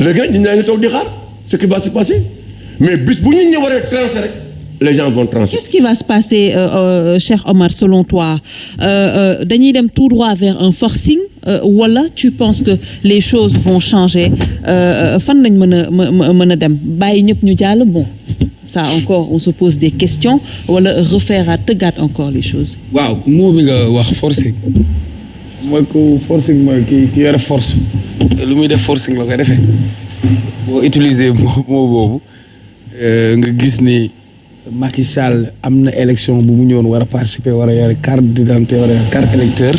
léegi nag ñun ñaa ngi toog di xaar ce qui va se passer mais bis bu ñu waree trancher rek les gens vont trancher. Qu'est-ce qui va se passer Cheikh Omar selon toi dañuy dem tout droit vers un forcing wala tu penses que les choses vont changer fan lañ mën a dem bàyyi ñëpp ñu jàll bon ça encore on se pose des questions wala refaire à tëggaat encore les choses. waaw moo bi nga wax forcing mooy ku forcing mooy ki yore force lu muy def forcing la koy defee boo utiliser moo boobu nga gis ni Macky Sall am na élection bu mu ñëwoon war a participer war a yore carte d'identité war a yore carte électeur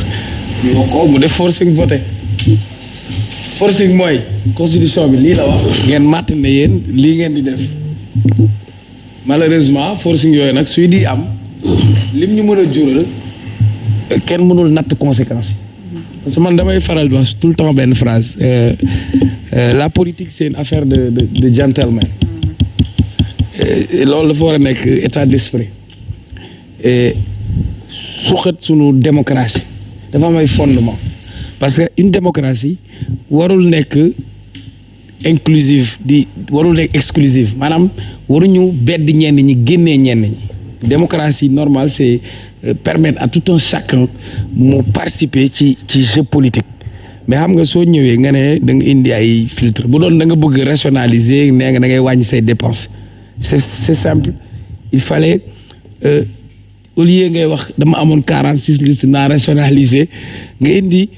ñoo ko mu def forcing voté forcing mooy constitution bi lii la wax ngeen màtt ne yéen lii ngeen di def malheureusement forcing yooyu nag suy di am lim ñu mën a jural kenn mënul natt conséquences parce que man damay faral di wax tout le temps benn phrase la politique c'est une affaire de gentleman loolu dafa war a nekk état d'esprit suqat sunu démocratie dafa am ay fondement parce que une démocratie warul nekk inclusive warul nekk exclusive maanaam waruñu bedd ñenn ñi génnee ñenn ñi démocratie normale c'est permettre à tout un chacun mu participer ci jeu politique mais xam nga soo ñëwee nga ne da nga indi ay filtre bu doon da nga bëgg rationaliser nee nga da ngay wàññi say dépenses c'est simple il fallait au lieu ngay wax dama amoon 46 listes naa rationaliser nga indi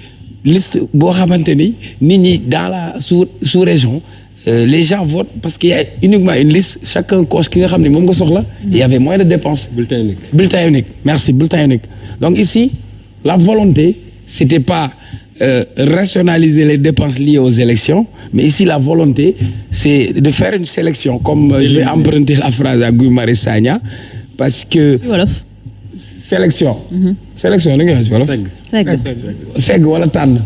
liste boo xamante ni nit ñi dans la sous-région les gens votent parce qu'il y a uniquement une liste chacun coche ki nga xam ne moom nga soxla. Il y avait moins de dépenses. Bulletin unique merci bulletin unique donc ici la volonté c'était pas rationaliser les dépenses liées aux élections mais ici la volonté c'est de faire une sélection comme je vais emprunter la phrase à Guy Marius Sagna parce que sélection sélection li nga wax ci wolof segg wala tànn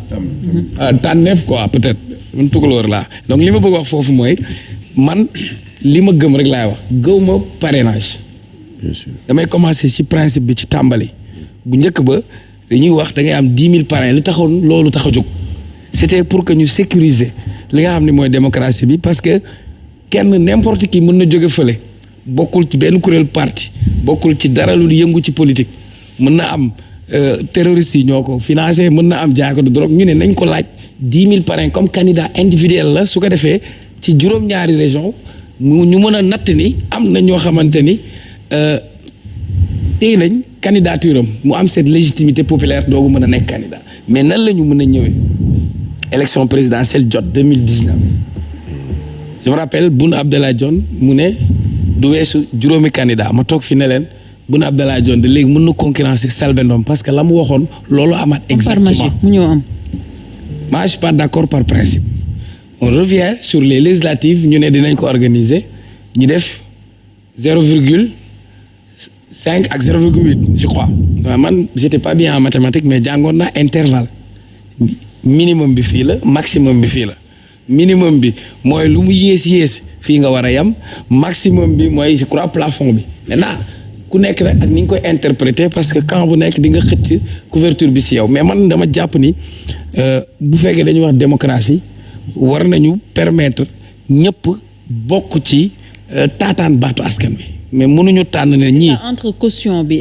tànneef quoi peut-être mun tukulóor laa donc li ma bëgg wax foofu mooy man li ma gëm rek laay wax gëw ma parrainage bien sûr damay commencer ci principe bi ci tàmbali bu njëkk ba dañuy wax da ngay am 10 000 parrains li taxoon loolu tax a jóg c'était pour que ñu sécuriser li nga xam ne mooy démocratie bi parce que kenn n'importe qui mën na jóge fële bokkul ci benn kuréel parti bokkul ci dara lu yëngu ci politique mën na am terroristes yi ñoo ko financé mën na am jaako de drogue ñu ne nañ ko laaj 10 000 parrains comme candidat individuel la su ko defee ci juróom-ñaari région ñu mën a natt ni am na ñoo xamante ni tey nañ candidature am mu am cette légitimité populaire doogu mën a nekk candidat mais nan la ñu mën a ñëwee élection présidentielle jot 2019 je me rappelle Boun Abdallah Dionne mu ne du weesu juróomi candidat ma toog fi ne leen Boun Abdallah Dionne de léegi mën na concurrencer Selbé Ndom parce que la mu waxoon loolu amaat exactement mu ñëw am moi je suis pas d'accord par principe on revient sur les législatives ñu ne dinañ ko organiser ñu def 0,5 ak 0,8 je crois man j'étais pas bien en mathématiques mais jàngoon naa intervalle minimum bi fii la maximum bi fii la minimum bi mooy lu mu yées fii nga war a yam maximum bi mooy je crois plafond bi maintenant ku nekk rek ak ni nga koy interpréter parce que quand bu nekk di nga xëcc couverture bi si yow mais man dama jàpp ni bu fekkee dañuy wax démocratie war nañu permettre ñëpp bokk ci taataan baatu askan bi mais mënuñu tànn ne ñii. entre caution bi.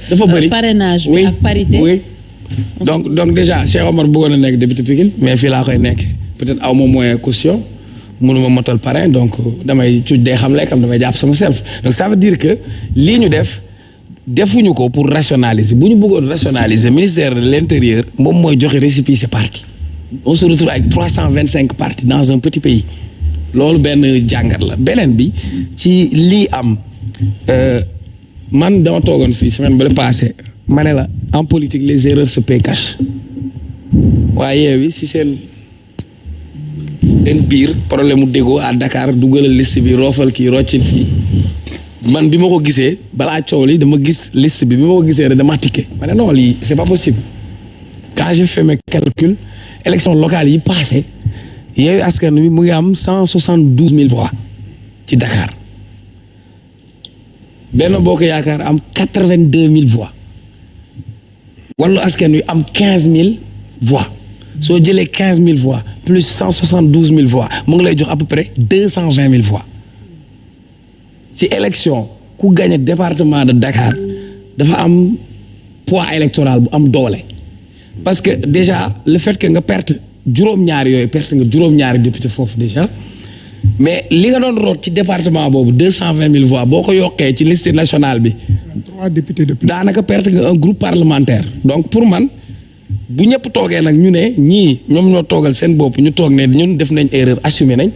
dafa bëri parrainage bi ak parité. oui donc déjà Cheikh Omar bëggoon na nekk député Pikine mais fii laa koy nekk peut-être aw ma moyen caution mënuma motal parrain donc damay cuuj day xam lekkam damay jàpp sama self donc ça veut dire que lii ñu defuñu ko pour rationaliser bu ñu bëggoon rationaliser ministère de l'intérieur moom mooy joxe récépissé parti on se retrouve avec 325 partis dans un petit pays loolu benn jàngat la beneen bi ci lii am man dama toogoon fii semaine ba la passé ma ne la en politique les erreurs se paient cash waaye Yewwi si seen biir problème mu déggoo à Dakar dugalal liste bi roofal kii roccil fii man bi ma ko gisee balaa coow li dama gis liste bi ma ko gisee rek dama tikke ma ne non lii c'est pas possible quand j'ai fait mes calculs élection locale yi passé Yewwi Askan Wi mu ngi am 172 000 voix ci Dakar Benno Bokk Yaakaar am 82 000 voix Wallu Askan Wi am 15 000 voix soo jëlee 15 000 voix plus 172 000 voix mu ngi lay jox à peu près 220 000 voix ci élection ku gagné département de Dakar dafa am poids électoral bu am doole parce que déjà le fait que nga perte juróom-ñaari yooyu perte nga juróom-ñaari député foofu déjà mais li nga doon root ci département boobu 220 000 voix boo ko yokkee ci liste nationale bi 3 députés de plus. daanaka perte nga un groupe parlementaire donc pour man bu ñëpp toogee nag ñu ne ñii ñoom ñoo toogal seen bopp ñu toog ne ñun def nañ erreur assumé nañ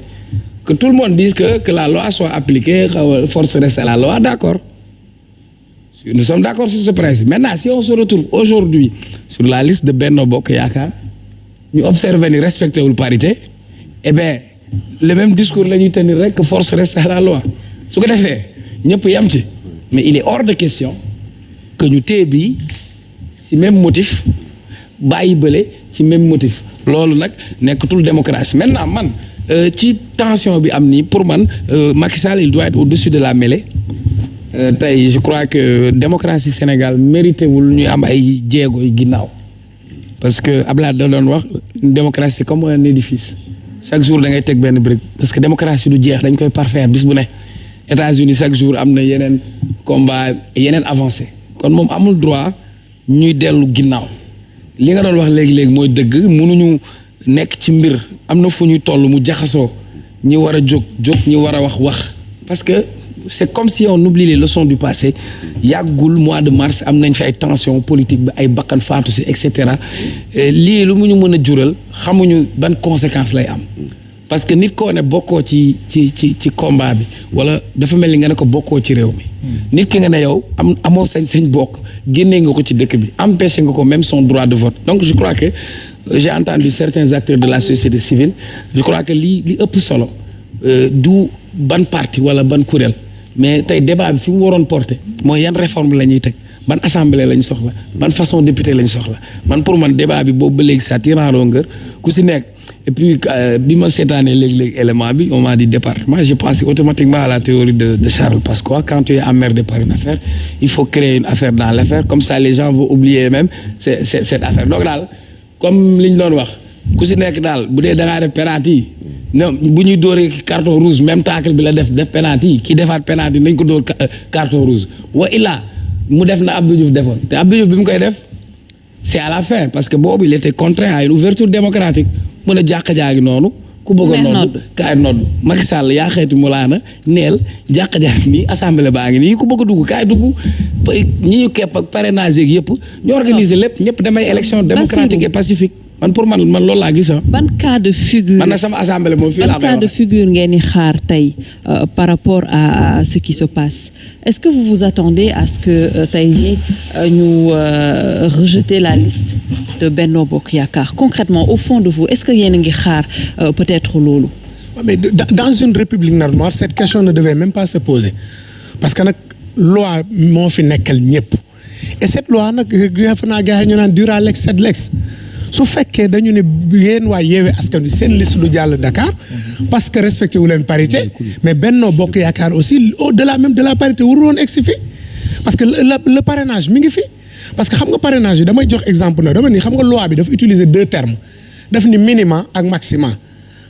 que tout le monde dise que la loi soit appliquée force reste à la loi d'accord nous sommes d'accord sur ce principe maintenant si on se retrouve aujourd'hui sur la liste de Benno Bokk Yaakaar ñu observer ni respecté wul parité eh bien le même discours la ñuy tenir rek que force reste à la loi su ko defee ñëpp yam ci mais il est hors de question que ñu téye bii ci même motif bàyyi bële ci même motif loolu nag nekkatul démocratie maintenant man ci tension bi am nii pour man Macky Sall il doit être au-dessus de la mêlée tey je crois que démocratie Sénégal mérité wul ñuy am ay jéego yu ginnaaw parce que Abdoulaye da doon wax une démocratie c'est comme un édifice chaque jour da ngay teg benn brique parce que démocratie du jeex dañ koy parfaire bis bu ne États-Unis chaque jour am na yeneen combat yeneen avancé kon moom amul droit ñuy dellu ginnaaw li nga doon wax léegi-léegi mooy dëgg mënuñu nekk ci mbir am na fu ñuy toll mu jaxasoo ñi war a jóg ñi war a wax parce que c'est comme si on oublie les leçons du passé yàggul mois de mars am nañ fi ay tension politique bi ay bakkan faatu si et cetera lii lu mu ñu mën a jural xamuñu ban conséquence lay am parce que nit koo ne bokkoo ci combat bi wala dafa mel ni nga ne ko bokkoo ci réew mi nit ki nga ne yow amoo sañ-sañ bokk génnee nga ko ci dëkk bi empêché nga ko même son droit de vote donc je crois que j'ai entendu certains acteurs de la société civile je crois que li ëpp solo du ban parti wala ban kuréel mais tey débat bi fi mu waroon porter mooy yan réforme la ñuy teg ban assemblée lañ soxla ban façon député lañ soxla man pour man débat bi boobu ba léegi ça tire en longueur ku si nekk et puis bi ma seetaanee léegi élément bi on m'a dit département j'ai pensé automatiquement à la théorie de Charles Pasqua quand tu es emmerdé par une affaire il faut créer une affaire dans l'affaire comme ça les gens vont oublier même cette affaire donc daal comme li ñu doon wax ku si nekk daal bu dee da ngaa def penalty non bu ñuy dóoree carton rouge même tacle bi la def penalty ki defaat penalty nañ ko dóor carton rouge wa illaa mu def na Abdou Diouf defoon te Abdou Diouf bi mu koy def c'est à la fin parce que boobu il était contraint à une ouverture démocratique mu ne jàq-jaagi noonu ku bëgg a noddu kaay noddu Macky Sall yaa xeeti mu laana neel jàq-jaagi nii assemblée baa ngi nii ku bëgg a dugg kaay dugg ñi ñu kepp ak parrainage yeeg yëpp ñu organiser lépp ñëpp damay élection démocratique et pacifique man pour man loolu laa gis ban cas de figure man na sama assemblée moom fii laa ban cas de figure ngeen di xaar tey par rapport à ce qui se passe est-ce que vous vous attendez à ce que tey jii ñu rejeter la liste de Benno Bokk Yaakaar concrètement au fond de vous est-ce que yéen a ngi xaar peut-être loolu. mais dans une république normale cette question ne devait même pas se poser parce que nag loi moo fi nekkal ñëpp et cette loi nag def naa gars yi ñu naan dura lex sed lex. su fekkee dañu ne yéen waa Yewwi Askan Wi seen liste du jàll Dakar parce que respecté wu leen parité mais Benno Bokk Yaakaar aussi au-delà même de la parité warul woon egsi fi parce que le parrainage mi ngi fi parce que xam nga parrainage yi damay jox exemple na dama ni xam nga loi bi dafa utiliser 2 termes daf ni minima ak maxima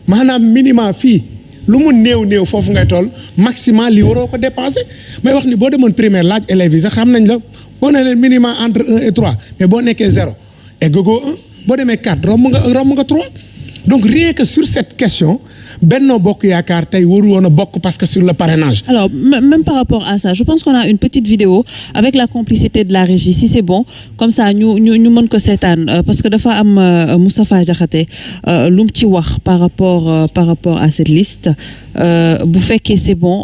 maanaam minima fii lu mu néew foofu ngay toll maxima li waroo ko dépasser may wax ni boo demoon primaire laaj élèves yi sax xam nañ la boo nee leen minima entre 1 et 3 mais boo nekkee 0 et gogo 1 boo demee 4 romb nga 3 donc rien que sur cette question Benno Bokk Yaakaar tey waru woon a bokk parce que sur le parrainage. Alors même par rapport à ça je pense qu'on a une petite vidéo avec la complicité de la régie si c'est bon comme ça ñu mën ko seetaan parce que dafa am Moustapha Diakhaté lu mu ci wax par rapport à cette liste bu fekkee c'est bon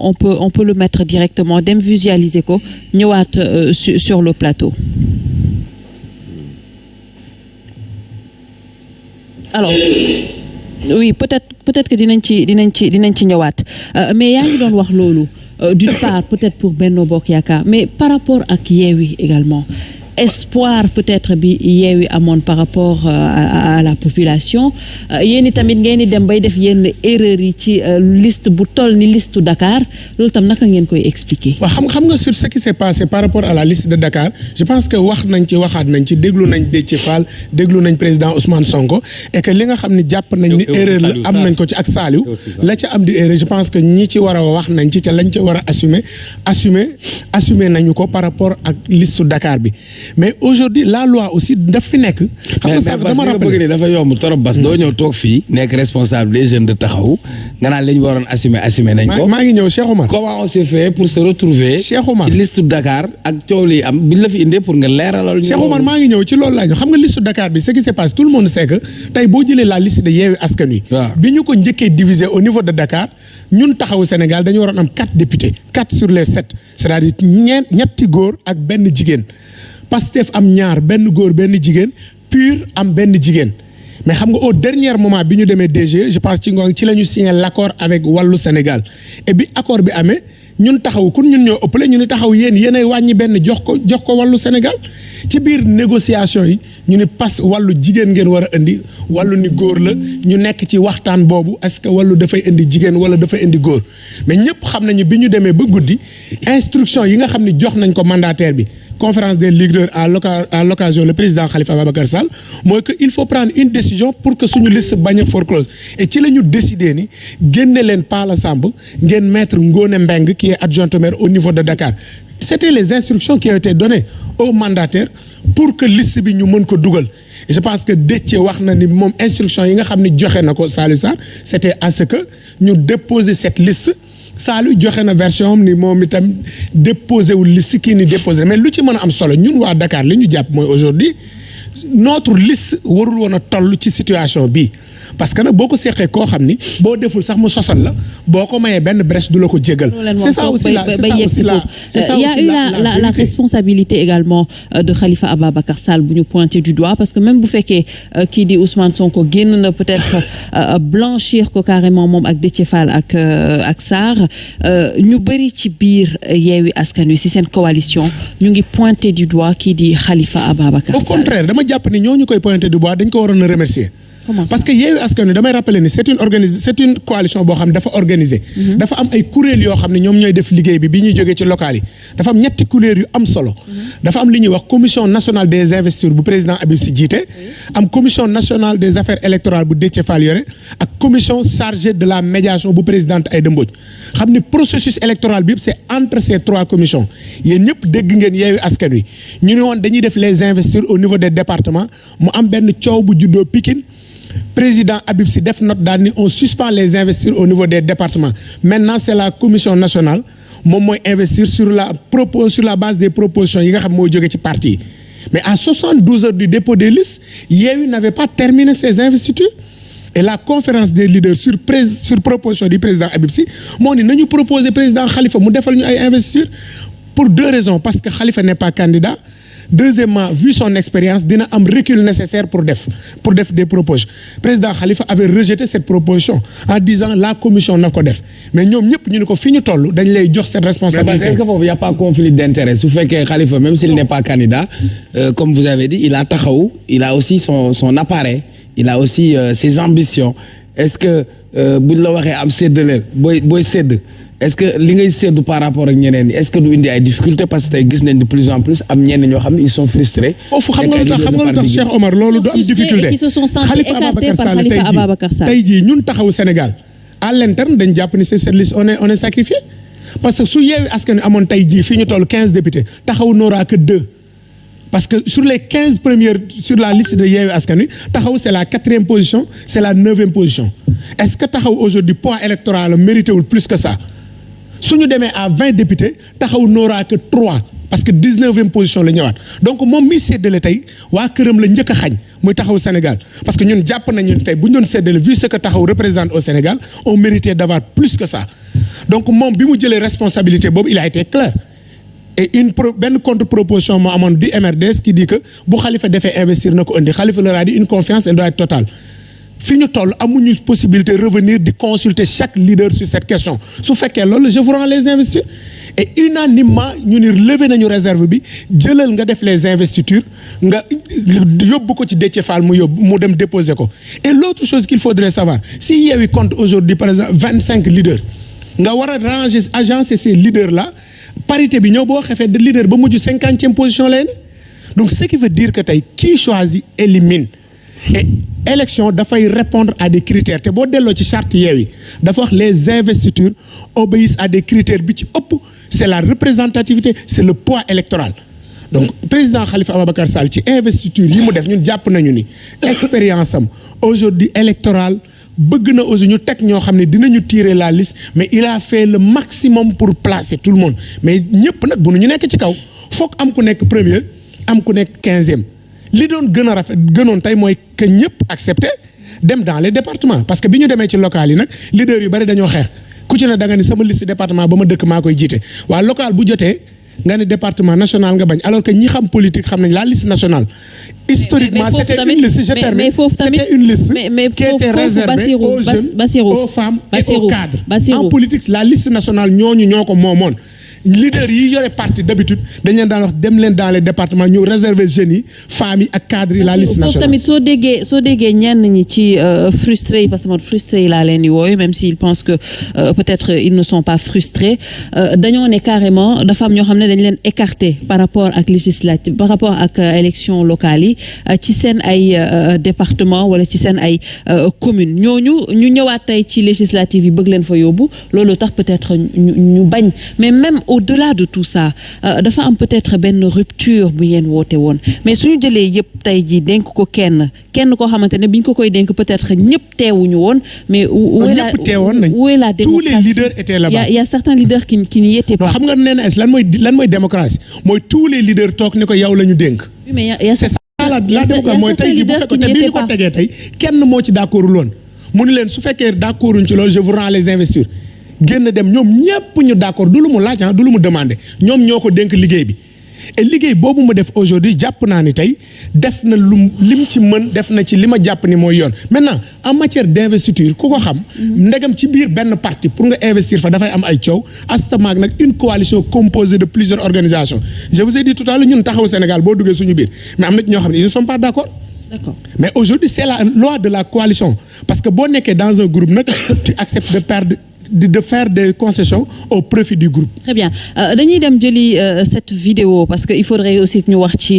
on peut le mettre directement dem visualiser ko ñëwaat sur le plateau. Alors oui peut-être que dinañ ci ñëwaat mais yaa ngi doon wax loolu d'une part peut-être pour Benno Bokk Yaakaar mais par rapport ak Yewwi également espoir peut-être bi Yewwi amoon par rapport à la population yéen i tamit ngeen di dem bay def yenn erreurs yi ci liste bu toll ni liste Dakar loolu tam naka ngeen koy expliquer. waaw xam nga sur ce qui s'est passé par rapport à la liste de Dakar je pense que wax nañ ci waxaat nañ ci déglu nañ Déthié Fall déglu nañ président Ousmane Sonko et que li nga xam ni jàpp nañ ni erreur la am nañ ko ci ak Saliou la ca am di erreur je pense que ñi ci war a wax nañ ci ca lañ ci war a assumer nañu ko par rapport ak liste Dakar bi mais aujourd'hui la loi aussi daf fi nekk. xam nga sax dama rappelé dafa yomb trop bas doo ñëw toog fii nekk responsable des jeunes de taxaw nga naan lañ waroon assumer nañ ko. maa ngi ñëw Cheikh Oumar. comment on s'est fait pour se retrouver Cheikh Oumar ci liste Dakar ak coow li am biñ la fi indee pour nga leeralal. Cheikh Oumar maa ngi ñëw ci loolu laa ñu xam nga liste Dakar bi ce qui se passe tout le monde sait que tey boo jëlee la liste de Yewwi Askan Wi. bi ñu ko njëkkee diviser au niveau de Dakar ñun taxawu Sénégal dañu waroon am 4 députés 4 sur les 7 c'est-à-dire ñetti góor ak benn jigéen Pastef am ñaar benn góor benn jigéen PUR am benn jigéen. mais xam nga au dernier moment bi ñu demee DG je pense ci ngoon ci la ñu signé l'accord avec Wallu Sénégal et bi accord bi amee ñun taxaw kun ñun ñoo ëppale ñu ni taxaw yéenay wàññi benn jox ko Wallu Sénégal ci biir négociation yi ñu ni Wallu jigéen ngeen war a indi Wallu ni góor la ñu nekk ci waxtaan boobu est-ce que Wallu dafay indi jigéen wala dafay indi góor mais ñëpp xam nañu bi ñu demee ba guddi instruction yi nga xam ne jox nañ ko mandataire bi conférence des leaders à l'occasion le président Khalifa Ababacar Sall mooy que il faut prendre une décision pour que suñu liste bañ a foreclose et ci la ñu décidé ni génne leen Pala Samb ngeen mettre Ngone Mbeng qui est adjoint au maire au niveau de Dakar c'était les instructions qui ont été données au mandataire pour que liste bi ñu mën ko dugal et je pense que Déthié wax na ni moom instruction yi nga xam ne joxe na ko Saliou Sarr c'était à ce que ñu déposer cette liste Saliou joxe na version am ni moom itam déposé wul liste kii ni déposé mais lu ci mën a am solo ñun waa Dakar li ñu jàpp mooy aujourd'hui notre liste warul woon a toll ci situation bii parce que nag boo ko seqee koo xam ni boo deful sax mu sosal la boo ko mayee benn brèche du la ko jégal. c'est ça aussi la il y a eu la responsabilité également de Khalifa Ababacar Sall bu ñu pointé du doigt parce que même bu fekkee kii di Ousmane Sonko génn na peut-être blanchir ko carrément moom ak Déthié Fall ak Sarr ñu bëri ci biir Yewwi Askan Wi si seen coalition ñu ngi pointé du doigt kii di Khalifa Ababacar Sall. au contraire dama jàpp ni ñooñu koy pointé du doigt dañ ko waroon a remercier. parce que Yewwi Askan Wi damay rappeler ni c'est une coalition boo xam ne dafa organisée. dafa am ay kuréel yoo xam ne ñoom ñooy def liggéey bi ñuy jógee ci local yi dafa am ñetti kuréel yu am solo. dafa am li ñuy wax commission nationale des investitures bu président Habib Sy jiite. am commission nationale des affaires électorales bu Déthié Fall yore ak commission chargée de la médiation bu présidente Aïda Mbodj xam ni processus électoral bi yëpp c'est entre ces 3 commissions yéen ñëpp dégg ngeen Yewwi Askan Wi ñu ne woon dañuy def les investitures au niveau des départements mu am benn coow bu juddoo Pikine président Habib Sy def note daal ni on suspend les investitures au niveau des départements maintenant c'est la commission nationale moom mooy investir sur la base des propositions yi nga xam mooy jóge ci parti yi mais à 72 heures du dépôt des listes Yewwi n'avait pas terminé ses investitures et la conférence des leaders sur proposition du président Habib Sy moo ni nañu proposer président Khalifa mu defal ñu ay investitures pour 2 raisons parce que Khalifa n'est pas candidat. Deuxièmement, vu son expérience, dina am recul nécessaire pour def des propositions. Président Khalifa avait rejeté cette proposition en disant la commission na ko def mais ñoom ñëpp ñu ne ko fi ñu toll dañ lay jox cette responsabilité. Mais est-ce que foofu y a pas conflit d'intérêt su fekkee Khalifa même s'il n'est pas candidat comme vous avez dit il a taxaw il a aussi son appareil il a aussi ses ambitions est-ce que buñ la waxee am séddale booy sédd. est-ce que li ngay séddu par rapport ak ñeneen ñi est-ce que du indi ay difficultés parce que tey gis nañ de plus en plus am ñenn ñoo xam ne ils sont frustrés. foofu xam nga lu tax Cheikh Omar loolu du am difficulté. qui se sont sentis écartés par Khalifa Ababacar Sall tey jii ñun taxawu Sénégal à l'interne dañ jàpp ni cette liste on est sacrifié parce que su Yewwi Askan Wi amoon tey jii fii ñu toll 15 députés taxawu n'aura que 2 parce que sur les 15 premières sur la liste de Yewwi Askan Wi taxaw c'est la 4e position c'est la 9e position est-ce que taxaw aujourd'hui poids électoral mérité wul plus que ça. su ñu demee à 20 députés taxaw n'aura que 3 parce que 19e position la ñëwaat donc moom mi séddale tey waa këram la njëkk a xañ muy taxaw Sénégal parce que ñun jàpp nañu tey bu ñu doon séddale vu ce que taxaw représente au Sénégal on méritait d'avoir plus que ça donc moom bi mu jëlee responsabilité boobu il a été clair et benn contre-proposition moo amoon du MRDS qui dit que bu Khalifa defee investir na ko indi Khalifa leur a dit une confiance elle doit être totale. fi ñu toll amuñu possibilité revenir di consulter chaque leader sur cette question su fekkee loolu je vous rends les investitures et unanimement ñu ni lever nañu réserve bi jëlal nga def les investitures nga yóbbu ko ci Déthié Fall mu dem déposer ko. Et l'autre chose qu'il faudrait savoir si Yewwi compte aujourd'hui par exemple 25 leaders nga war a ranger agencer ces leaders là parité bi ñëw boo xefee de leader ba mujj 50e position lay ne donc ce qui veut dire que tey qui choisit élimine. Et élection dafay répondre à des critères te boo delloo ci charte Yewwi dafa wax les investitures obéissent à des critères bi ci ëpp c'est la représentativité c'est le poids électoral donc président Khalifa Ababacar Sall ci investiture yi mu def ñun jàpp nañu ni expérience am aujourd'hui électorale bëgg na aussi ñu teg ñoo xam ne dinañu tirer la liste mais il a fait le maximum pour placer tout le monde mais ñëpp nag bu ñu nekk ci kaw foog am ku nekk premier am ku nekk 15e. li doon gën a rafet gënoon tey mooy que ñëpp accepté dem dans les départements parce que bi ñu demee ci local yi nag leader yu bari dañoo xeex ku ci ne da nga ni sama liste département ba ma dëkk maa koy jiite waa local bu jotee nga ni département national nga bañ alors que ñi xam politique xam nañ la liste nationale. historiquement c'était une liste je termine c'était une liste qui était réservée aux jeunes aux femmes et aux cadres. En politique la liste nationale ñoo ko moomoon. leader yi yore parti d'habitude dañ leen daan wax dem leen dans les départements ñu réserver jeunes yi femmes yi ak cadres yi la liste nationale. tamit soo déggee ñenn ñi ci frustrés yi parce que man frustrés yi laa leen di wooyu même s'ils pensent que peut-être ils ne sont pas frustrés dañoo ne carrément dafa am ñoo xam ne dañ leen écarté par rapport ak législative par rapport ak élection locale yi ci seen ay département wala ci seen ay commune ñu ñëwaat tey ci législative yi bëgg leen fa yóbbu loolu tax peut-être ñu bañ mais même au-delà de tout ça dafa am peut-être benn rupture bu ngeen woote woon mais suñu jëlee yëpp tey jii dénk ko kenn koo xamante ne biñ ko koy dénk peut-être ñëpp teewuñu woon mais où est la démocratie tous les leaders étaient là-bas. Il y a certains leaders qui n'y étaient pas. xam nga nee na lan mooy démocratie mooy tous les leaders toog ni ko yow la ñu dénk. Oui, mais il y a la démocratie mooy tey jii bu fekkoon te bi ñu ko tegee tey kenn moo ci d'accordul woon mu ni leen su fekkee d'accorduñ ci loolu je vous rends les investitures génn dem ñoom ñëpp ñu d'accord du lu mu laaj du lu mu demandé ñoom ñoo ko dénk liggéey bi et liggéey boobu mu def aujourd'hui jàpp naa ni tey def na lim ci mën def na ci li ma jàpp ni mooy yoon maintenant en matière d'investiture ku ko xam ndegam ci biir benn parti pour nga investir fa dafay am ay coow astamaak nag une coalition composée de plusieurs organisations je vous ai dit tout à l'heure ñun taxaw Sénégal boo duggee suñu biir mais am na ci ñoo xam ne ils ne sont pas d'accord. D'accord. Mais aujourd'hui c'est la loi de la coalition parce que boo nekkee dans un groupe nag tu acceptes de faire des concessions au profit du groupe. Très bien dañuy dem jëli cette vidéo parce que il faudrait aussi que ñu wax ci